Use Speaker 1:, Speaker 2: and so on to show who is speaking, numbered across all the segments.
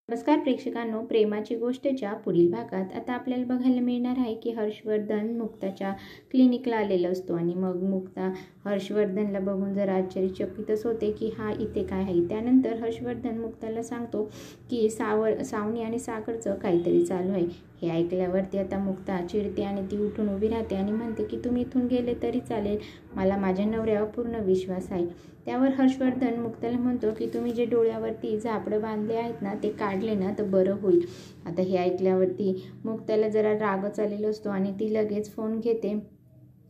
Speaker 1: नमस्कार प्रेक्षकांनो, प्रेमाची गोष्टच्या पुढील भागात आता आपल्याला बघायला मिळणार आहे की हर्षवर्धन मुक्ताच्या क्लिनिकला आलेला असतो आणि मग मुक्ता हर्षवर्धनला बघून जरा आश्चर्यचकितच होते की हा इथे काय आहे। त्यानंतर हर्षवर्धन मुक्ताला सांगतो की सावनी आणि सागरचं काहीतरी चालू आहे। हे ऐकल्यावरती आता मुक्ता चिडते आणि ती उठून उभी राहते आणि म्हणते की तुम्ही इथून गेले तरी चालेल, मला माझ्या नवऱ्यावर पूर्ण विश्वास आहे। त्यावर हर्षवर्धन मुक्ताला म्हणतो की तुम्ही जे डोळ्यावरती झापडं बांधले आहेत ना ते काढले ना तर बरं होईल। आता हे ऐकल्यावरती मुक्ताला जरा रागच आलेला असतो आणि ती लगेच फोन घेते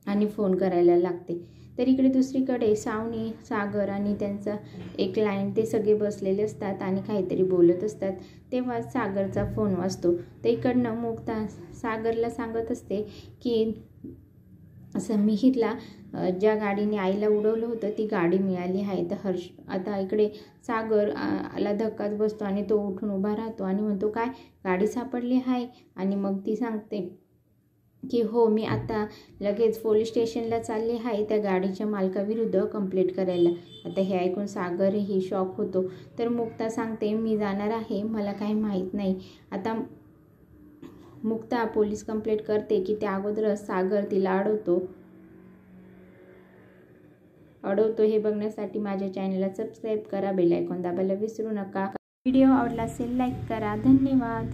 Speaker 1: आणि फोन करायला लागते। तर इकडे दुसरीकडे सावनी, सागर आणि त्यांचा एक क्लायंट ते सगळे बसलेले असतात आणि काहीतरी बोलत असतात। तेव्हा सागरचा फोन वाजतो। तर इकडनं मुक्ता सागरला सांगत असते की असं मिहिरला ज्या गाडीने आईला उडवलं होतं ती गाडी मिळाली आहे। तर आता इकडे सागरला धक्काच बसतो आणि तो उठून उभा राहतो आणि म्हणतो काय गाडी सापडली आहे। आणि मग ती सांगते की हो, मी आता लगेच पोलीस स्टेशनला चालले आहे त्या गाडीच्या मालकाविरुद्ध कंप्लेंट करायला। आता हे ऐकून सागरही शॉक होतो। तर मुक्ता सांगते मी जाणार आहे, मला काही माहीत नाही। आता मुक्ता पोलीस कंप्लेंट करते की त्या अगोदरच सागर तिला अडवतो। हे बघण्यासाठी माझ्या चॅनलला सबस्क्राईब करा, बेल आयकॉन दाबायला विसरू नका। व्हिडिओ आवडला असेल लाईक करा। धन्यवाद।